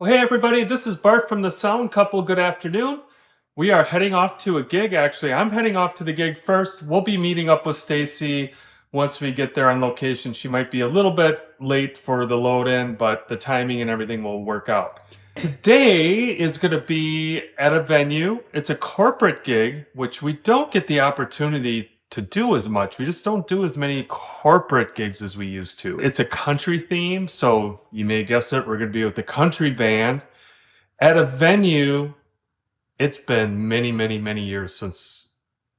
Well, hey everybody, this is Bart from the Sound Couple. Good afternoon. We are heading off to a gig. Actually, I'm heading off to the gig first. We'll be meeting up with Stacy once we get there on location. She might be a little bit late for the load in, but the timing and everything will work out. Today is going to be at a venue. It's a corporate gig, which we don't get the opportunity to do as much. We just don't do as many corporate gigs as we used to. It's a country theme, so you may guess it, we're going to be with the country band at a venue. It's been many years since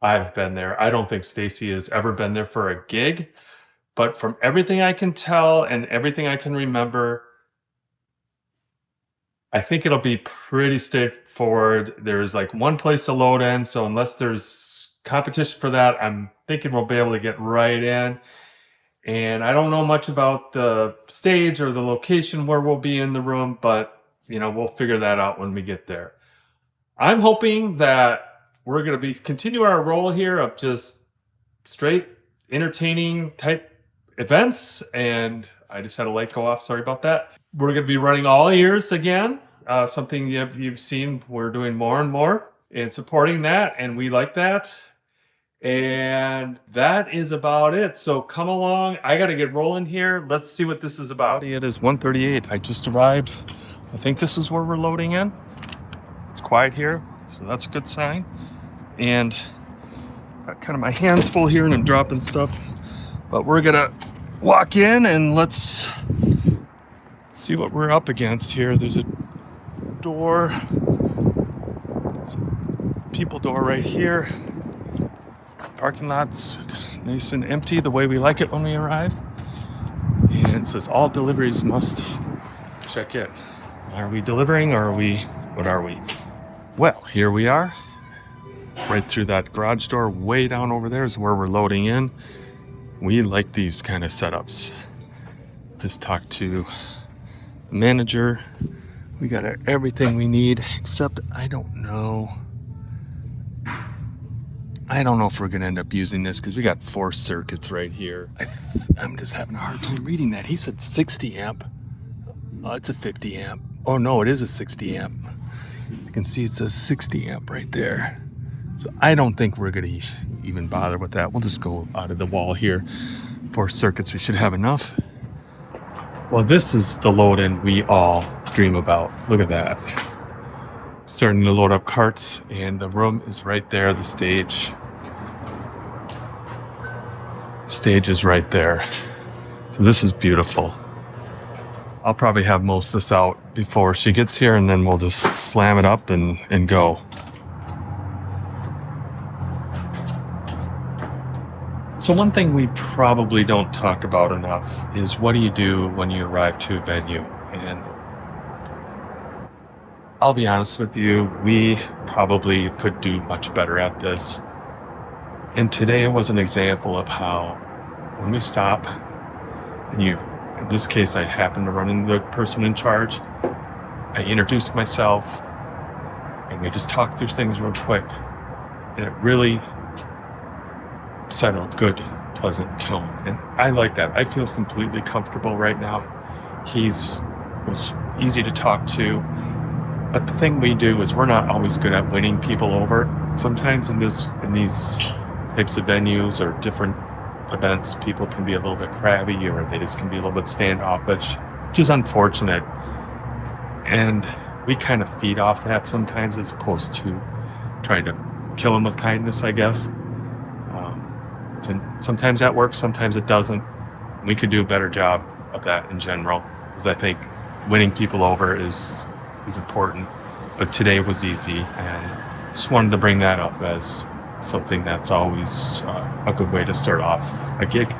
I've been there. I don't think Stacy has ever been there for a gig, but from everything I can tell and everything I can remember, I think it'll be pretty straightforward. There's like one place to load in, so unless there's competition for that, I'm thinking we'll be able to get right in. And I don't know much about the stage or the location where we'll be in the room, but you know, we'll figure that out when we get there. I'm hoping that we're going to continue our role here of just straight entertaining type events. And I just had a light go off. Sorry about that. We're going to be running all ears again. Something you've seen we're doing more and more and supporting that. And we like that. And that is about it. So come along. I got to get rolling here. Let's see what this is about. It is 1:38. I just arrived. I think this is where we're loading in. It's quiet here, so that's a good sign. And got kind of my hands full here and I'm dropping stuff. But we're going to walk in and let's see what we're up against here. There's a door, people door right here. Parking lot's nice and empty the way we like it when we arrive. And it says all deliveries must check in. Are we delivering or what are we? Well, here we are. Right through that garage door way down over there is where we're loading in. We like these kind of setups. Just talked to the manager. We got everything we need, except I don't know if we're gonna end up using this because we got 4 circuits right here. I'm just having a hard time reading that. He said 60 amp. Oh, it's a 50 amp. Oh no, it is a 60 amp. You can see it says 60 amp right there. So I don't think we're gonna even bother with that. We'll just go out of the wall here. 4 circuits, we should have enough. Well, this is the load-in we all dream about. Look at that. Starting to load up carts, and the room is right there, the stage. Stage is right there. So this is beautiful. I'll probably have most of this out before she gets here, and then we'll just slam it up and go. So one thing we probably don't talk about enough is what do you do when you arrive to a venue? And I'll be honest with you, we probably could do much better at this. And today was an example of how when we stop, and in this case, I happened to run into the person in charge. I introduced myself, and we just talked through things real quick. And it really set a good, pleasant tone. And I like that. I feel completely comfortable right now. Was easy to talk to. But the thing we do is we're not always good at winning people over. Sometimes in these types of venues or different events, people can be a little bit crabby or they just can be a little bit standoffish, which is unfortunate. And we kind of feed off that sometimes as opposed to trying to kill them with kindness, I guess. And sometimes that works, sometimes it doesn't. We could do a better job of that in general, because I think winning people over is important. But today was easy, and just wanted to bring that up as something that's always a good way to start off a gig.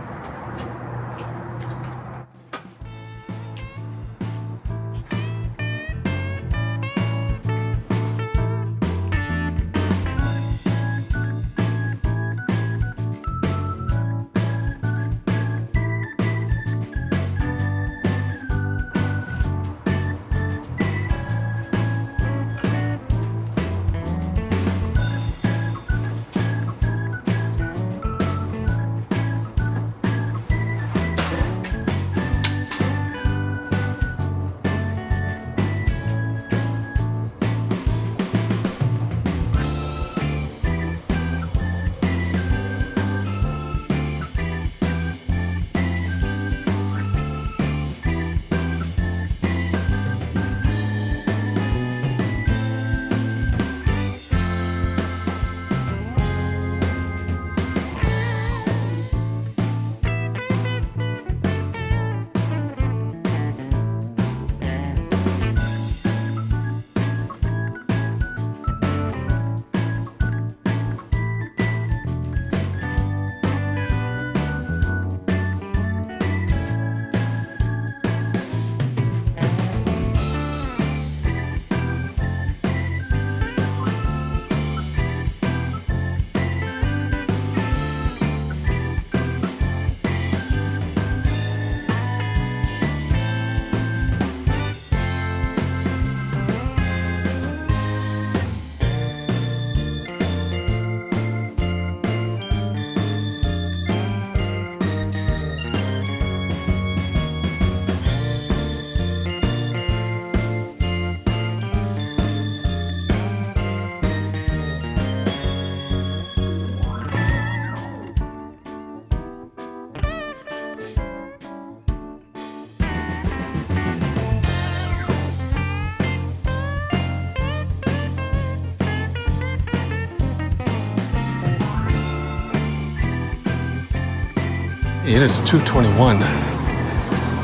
It is 2:21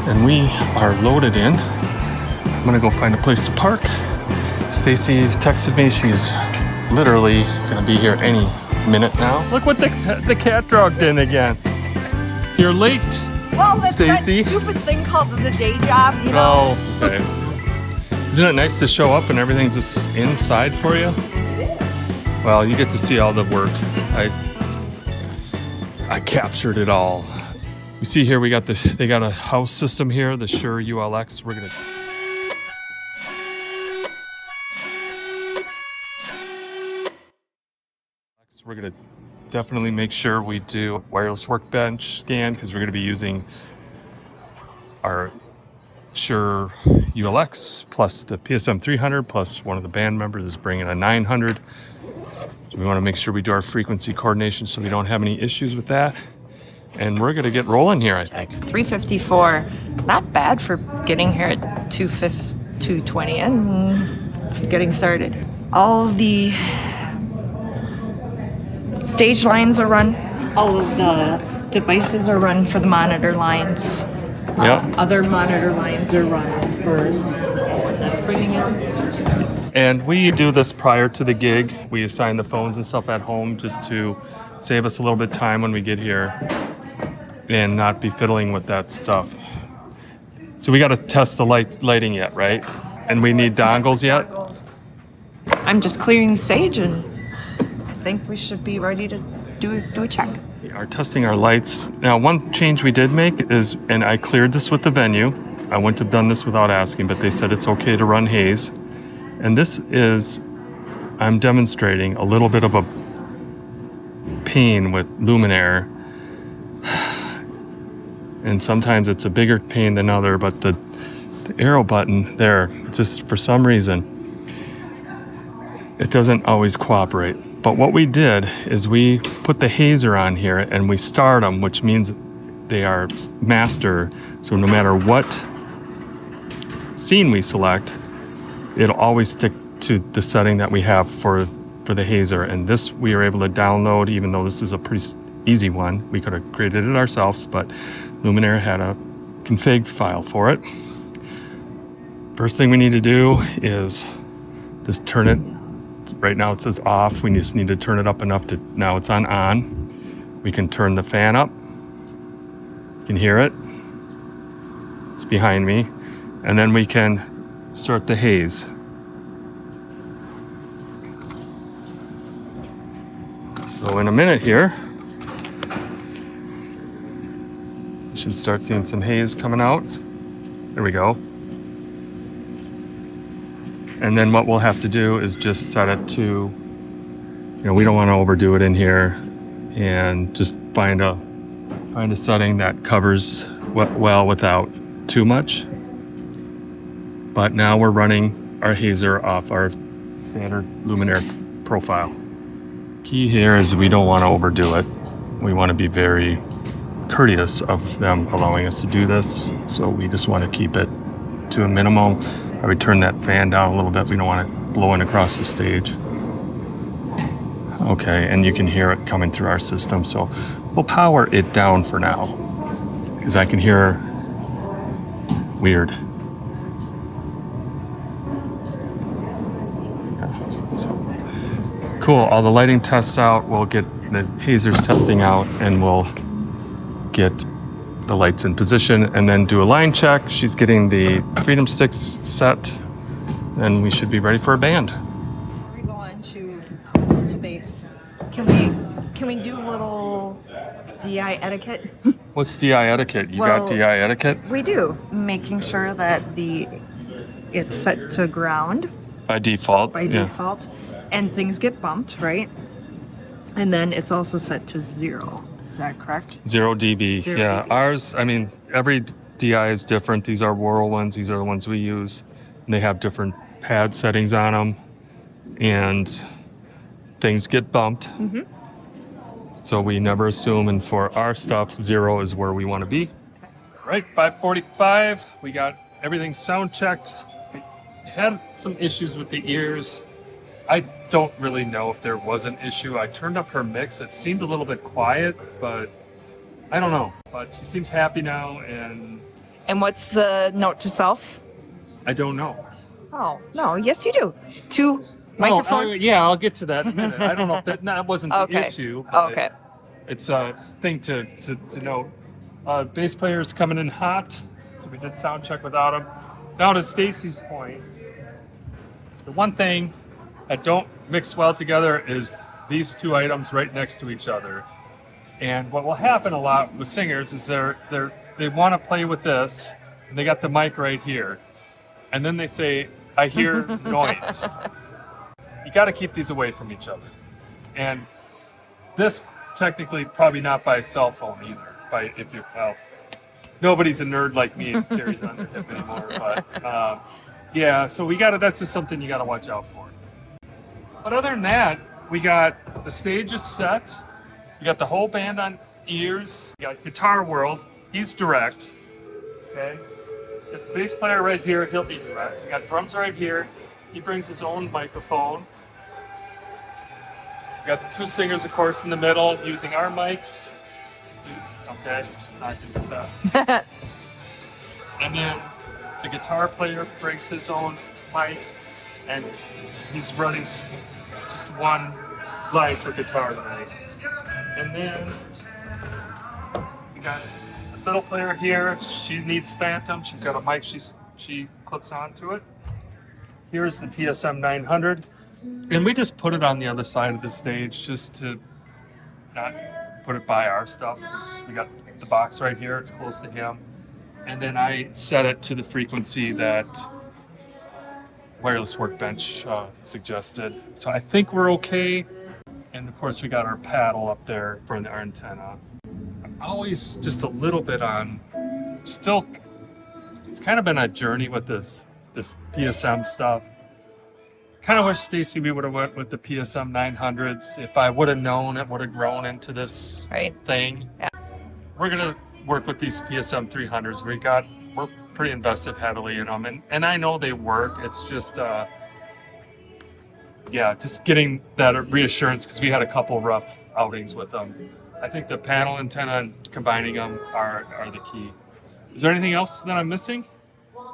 and we are loaded in. I'm gonna go find a place to park. Stacy texted me she's literally gonna be here any minute now. Look what the cat dragged in again. You're late, well, that's Stacy. that stupid thing called the day job, you know? Oh, okay. Isn't it nice to show up and everything's just inside for you? It is. Well, you get to see all the work. I captured it all. You see here, they got a house system here, the Shure ULX. We're gonna definitely make sure we do wireless workbench scan because we're gonna be using our Shure ULX plus the PSM 300 plus one of the band members is bringing a 900. So we want to make sure we do our frequency coordination so we don't have any issues with that. And we're gonna get rolling here, I think. 354, not bad for getting here at 2:20 and it's getting started. All of the stage lines are run. All of the devices are run for the monitor lines. Yep. Other monitor lines are run for anyone that's bringing in. And we do this prior to the gig. We assign the phones and stuff at home just to save us a little bit of time when we get here and not be fiddling with that stuff. So we got to test the lighting yet, right? And we need dongles yet? I'm just clearing the stage and I think we should be ready to do a check. We are testing our lights. Now, one change we did make is, and I cleared this with the venue. I wouldn't have done this without asking, but they said it's okay to run haze. And this is, I'm demonstrating a little bit of a pain with luminaire. And sometimes it's a bigger pain than other, but the arrow button there, just for some reason, it doesn't always cooperate. But what we did is we put the hazer on here and we start them, which means they are master. So no matter what scene we select, it'll always stick to the setting that we have for the hazer. And this we are able to download, even though this is a pretty easy one. We could have created it ourselves, but Luminaire had a config file for it. First thing we need to do is just turn it. Right now it says off. We just need to turn it up enough to, now it's on. We can turn the fan up. You can hear it. It's behind me. And then we can start the haze. So in a minute here, you should start seeing some haze coming out. There we go. And then what we'll have to do is just set it to, we don't want to overdo it in here, and just find a setting that covers well without too much. But now we're running our hazer off our standard luminaire profile. Key here is we don't want to overdo it. We want to be very courteous of them allowing us to do this. So we just want to keep it to a minimum. I would turn that fan down a little bit. We don't want it blowing across the stage. Okay, and you can hear it coming through our system. So we'll power it down for now because I can hear weird. So cool, all the lighting tests out. We'll get the hazers testing out and we'll get the lights in position and then do a line check. She's getting the freedom sticks set and we should be ready for a band. Before we go on to bass, can we do a little DI etiquette? What's DI etiquette? You got DI etiquette? We do, making sure that it's set to ground By default. by default, and things get bumped, right? And then it's also set to 0. Is that correct? 0 dB. 0 yeah. dB. Ours, I mean, every DI is different. These are Worrell ones. These are the ones we use. And they have different pad settings on them. And things get bumped. Mm-hmm. So we never assume. And for our stuff, 0 is where we want to be. Right, 5:45. We got everything sound checked. We had some issues with the ears. I don't really know if there was an issue. I turned up her mix. It seemed a little bit quiet, but I don't know, but she seems happy now, and And what's the note to self? I don't know. Oh, no, yes you do. To microphone. Yeah, I'll get to that in a minute. I don't know if that wasn't the Okay. issue. But Okay. It's a thing to note. Bass player is coming in hot, so we did sound check without him. Now to Stacy's point, the one thing that don't mix well together is these two items right next to each other. And what will happen a lot with singers is they want to play with this, and they got the mic right here, and then they say, "I hear noise." You got to keep these away from each other. And this technically probably not by a cell phone either. Nobody's a nerd like me and carries on their hip anymore. But yeah, so that's just something you got to watch out for. But other than that, we got the stage is set. You got the whole band on ears. You got Guitar World. He's direct. Okay. The bass player right here, he'll be direct. You got drums right here. He brings his own microphone. We got the two singers, of course, in the middle using our mics. Okay, she's not going to do that. And then the guitar player brings his own mic, and he's running just one line for guitar tonight. And then we got the fiddle player here. She needs Phantom. She's got a mic she clips onto it. Here's the PSM 900. And we just put it on the other side of the stage just to not put it by our stuff, because we got the box right here. It's close to him. And then I set it to the frequency that Wireless Workbench suggested. So I think we're okay. And of course we got our paddle up there for our antenna. I'm always just a little bit it's kind of been a journey with this PSM stuff. Kind of wish, Stacy, we would have went with the PSM 900s. If I would have known, it would have grown into this thing. Yeah. We're gonna work with these PSM 300s. We're pretty invested heavily in them, and I know they work. It's just just getting that reassurance, because we had a couple rough outings with them. I think the panel antenna and combining them are the key. Is there anything else that I'm missing?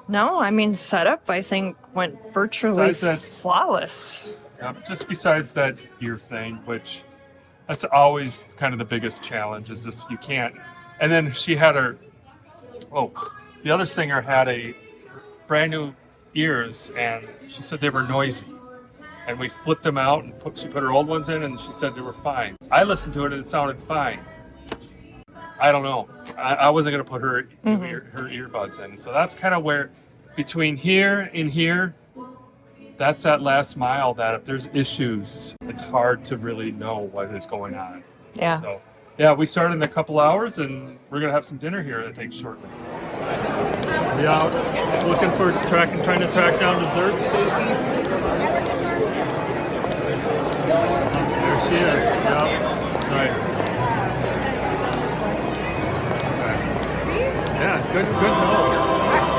No, I mean, setup, I think, went virtually flawless. Yeah, just besides that gear thing, which that's always kind of the biggest challenge, is this, you can't. And then she had the other singer had a brand new ears, and she said they were noisy. And we flipped them out, and she put her old ones in, and she said they were fine. I listened to it, and it sounded fine. I don't know. I wasn't going to put her earbuds in. So that's kind of where, between here and here, that's that last mile that if there's issues, it's hard to really know what is going on. Yeah. So, yeah, we started in a couple hours, and we're going to have some dinner here, I think, shortly. Are you out looking for trying to track down dessert, Stacy? There she is. Yep. That's right. Yeah, good nose.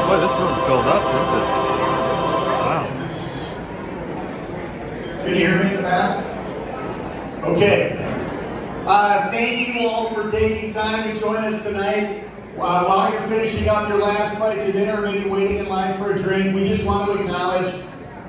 Boy, this room filled up, didn't it? Wow. Can you hear me in the back? Okay. Thank you all for taking time to join us tonight. While you're finishing up your last bites of dinner, maybe waiting in line for a drink, we just want to acknowledge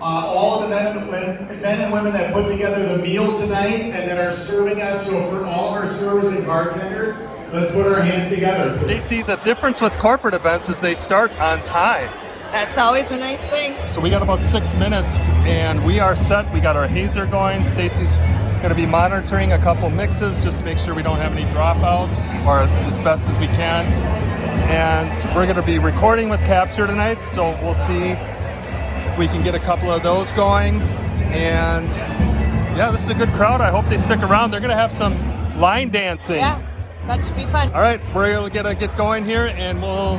all of the men and women that put together the meal tonight and that are serving us. So for all of our servers and bartenders, let's put our hands together. Stacy, the difference with corporate events is they start on time. That's always a nice thing. So we got about 6 minutes, and we are set. We got our hazer going. Stacy's going to be monitoring a couple mixes just to make sure we don't have any dropouts, or as best as we can. And we're going to be recording with Capture tonight, so we'll see if we can get a couple of those going. And yeah, this is a good crowd. I hope they stick around. They're going to have some line dancing. Yeah. That should be fun. All right, we're going to get going here, and we'll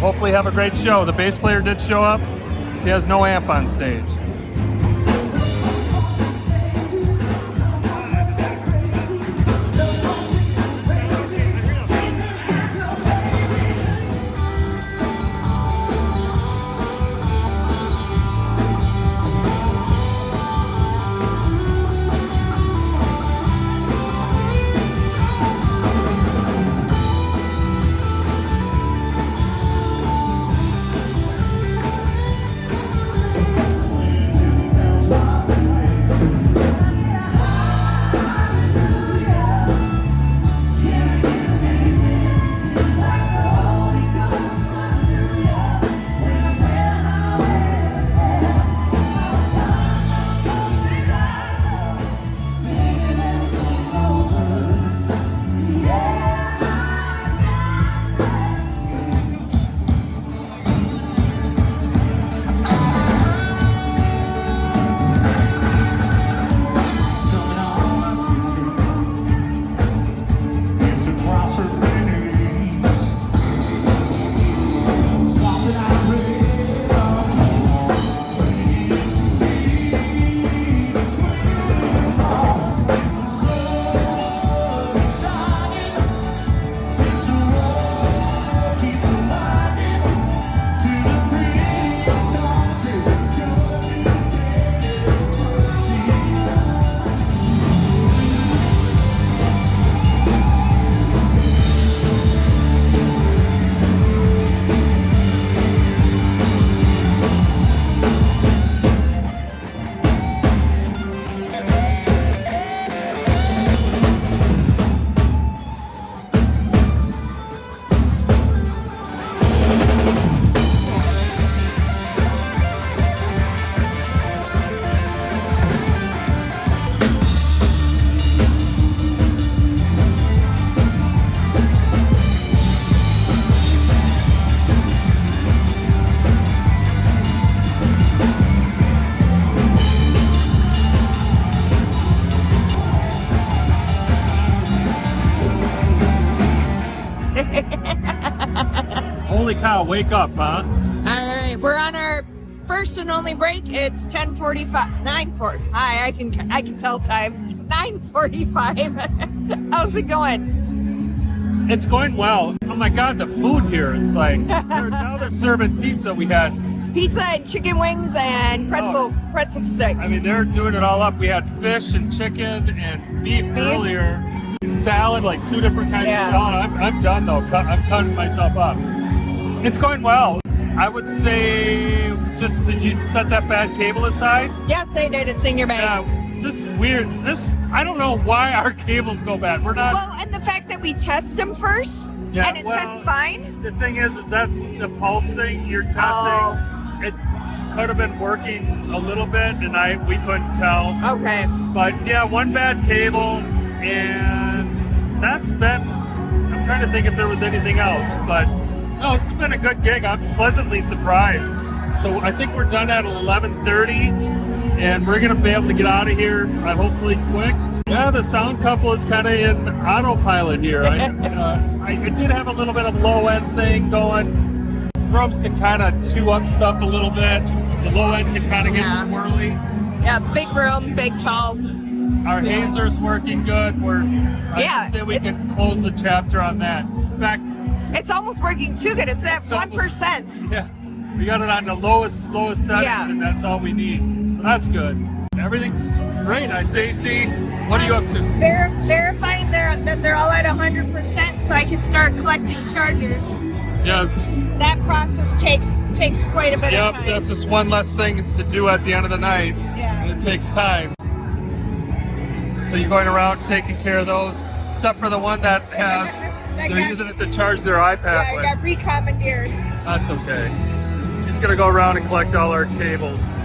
hopefully have a great show. The bass player did show up. He has no amp on stage. Holy cow, wake up, huh? All right, we're on our first and only break. It's 10:45, 9:40. Hi, I can tell time. 9:45. How's it going? It's going well. Oh my god, the food here, it's like, now they're serving pizza. We had, Pizza and chicken wings and pretzel sticks. I mean, they're doing it all up. We had fish and chicken and beef earlier. Salad, like 2 different kinds of salad. I'm done though. I'm cutting myself up. It's going well. I would say, did you set that bad cable aside? Yes, I did. It's in your bag. Yeah, just weird. I don't know why our cables go bad. We're not. Well, and the fact that we test them first and it tests fine. The thing is that's the pulse thing you're testing. Oh. It could have been working a little bit, and we couldn't tell. Okay. But yeah, one bad cable, and that's been. I'm trying to think if there was anything else, but no, it's been a good gig. I'm pleasantly surprised. So I think we're done at 11:30, and we're gonna be able to get out of here hopefully quick. Yeah, the sound couple is kind of in autopilot here. I did have a little bit of low end thing going. Drums can kind of chew up stuff a little bit. The low end can kind of get swirly. Yeah, big room, big tall. Our hazer's working good. I can say we can close the chapter on that. In fact, it's almost working too good. It's at 1%. Yeah, we got it on the lowest settings, and that's all we need. So that's good. Everything's great. Stacy, what are you up to? Verifying that they're all at 100%, so I can start collecting chargers. Yes. That process takes quite a bit of time. Yep, that's just one less thing to do at the end of the night. Yeah. And it takes time. So you're going around taking care of those, except for the one that they're using it to charge their iPad with. I got recommandeered. That's okay. She's gonna go around and collect all our cables.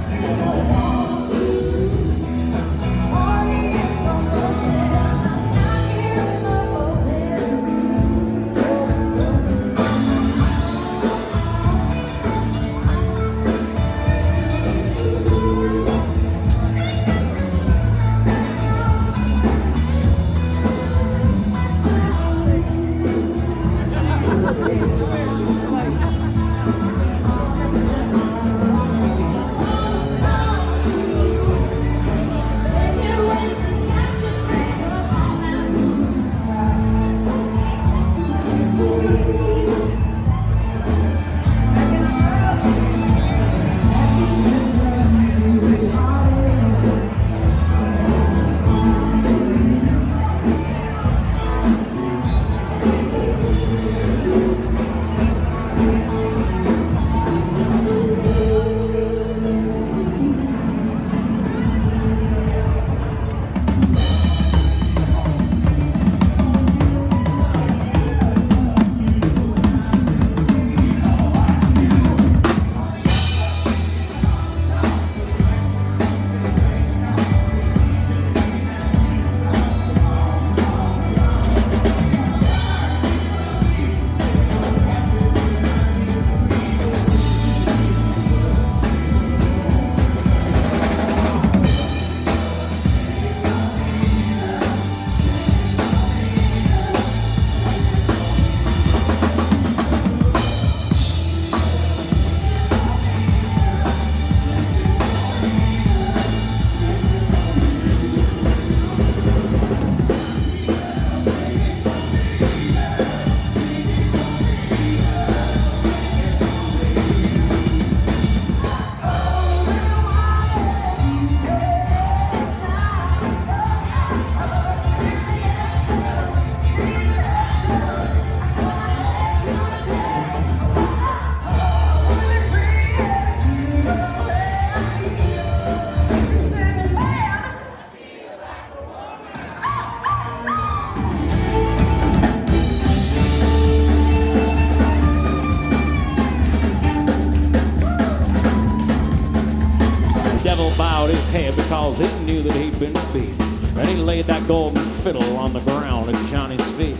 Bowed his head because he knew that he'd been beat. And he laid that golden fiddle on the ground at Johnny's feet.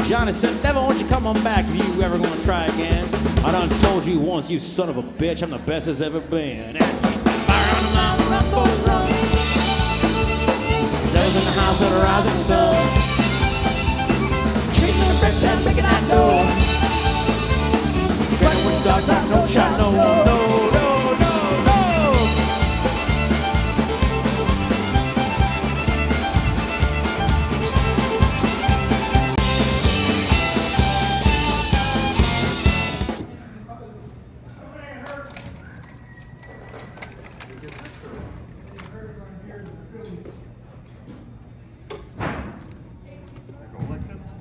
Johnny said, "Devil, won't you come on back if you ever gonna try again? I done told you once, you son of a bitch, I'm the best as ever been." And he said, "Fire on the mountain, run, boys, run. Devil's in the house of the rising sun. Treating the brick down, breaking that door. dark, dark, no shot, no, no, no, no, no. Go like this.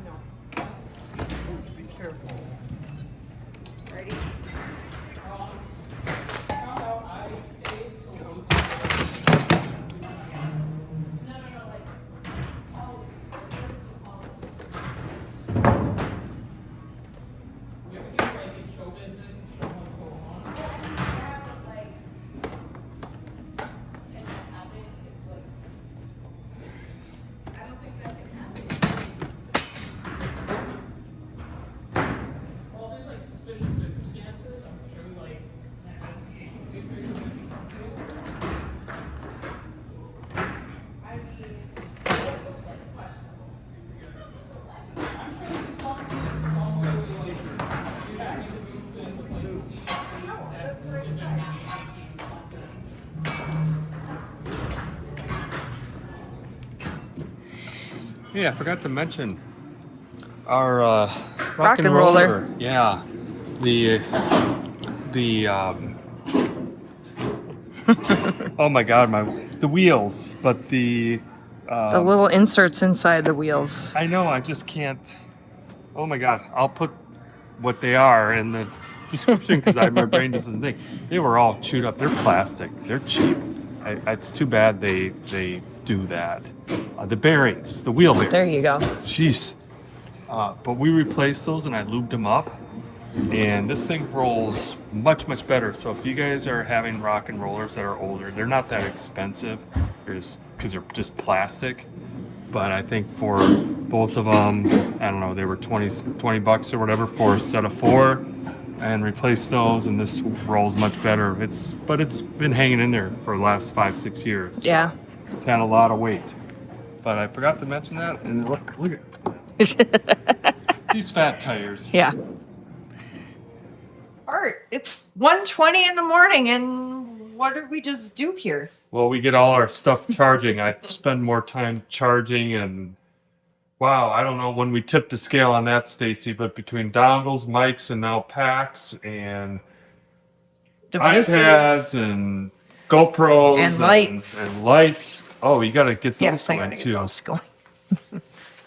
No. Be careful. Ready? Yeah, I forgot to mention our Rock and roller. Yeah, the oh my God, the wheels, but the little inserts inside the wheels. I know, I just can't. Oh my God, I'll put what they are in the description because my brain doesn't think. They were all chewed up. They're plastic. They're cheap. It's too bad they do that. The bearings, the wheel bearings. There you go. Jeez. But we replaced those and I lubed them up. And this thing rolls much, much better. So if you guys are having rock and rollers that are older, they're not that expensive because they're just plastic. But I think for both of them, I don't know, they were 20 bucks or whatever for a set of 4. And replace those, and this rolls much better. But it's been hanging in there for the last 5-6 years. Yeah. It's had a lot of weight. But I forgot to mention that, and look at these fat tires. Yeah. Bart, it's 1:20 in the morning, and what did we just do here? Well, we get all our stuff charging. I spend more time charging, and wow, I don't know when we tipped the scale on that, Stacy, but between dongles, mics, and now packs, and Devices. iPads, and GoPros, And lights. and lights. Oh, you got to get those Yes, I going gotta too. get those going.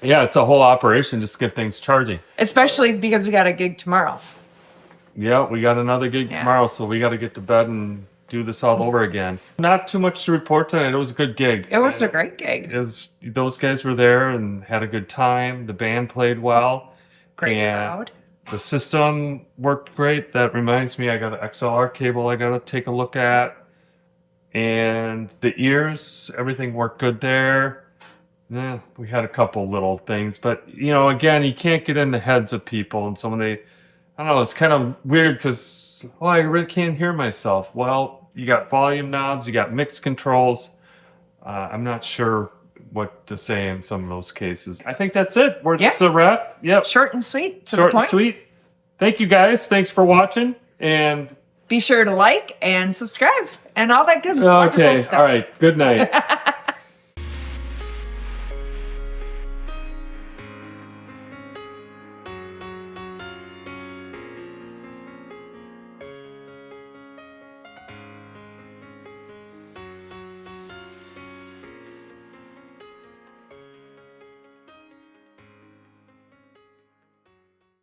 Yeah, it's a whole operation just to get things charging. Especially because we got a gig tomorrow. Yeah, we got another gig Yeah. tomorrow, so we got to get to bed and do this all over again. Not too much to report tonight. It was a good gig. It was a great gig. Those guys were there and had a good time. The band played well. Great and crowd. The system worked great. That reminds me, I got an XLR cable I got to take a look at. And the ears, everything worked good there. Yeah, we had a couple little things, but again, you can't get in the heads of people, and so when I don't know, it's kind of weird because I really can't hear myself. Well, you got volume knobs, you got mix controls. I'm not sure what to say in some of those cases. I think that's it. It's a wrap. Yep. Short and sweet. To Short the point. and sweet. Thank you guys. Thanks for watching. And Be sure to like and subscribe and all that good wonderful okay. stuff. All right. Good night.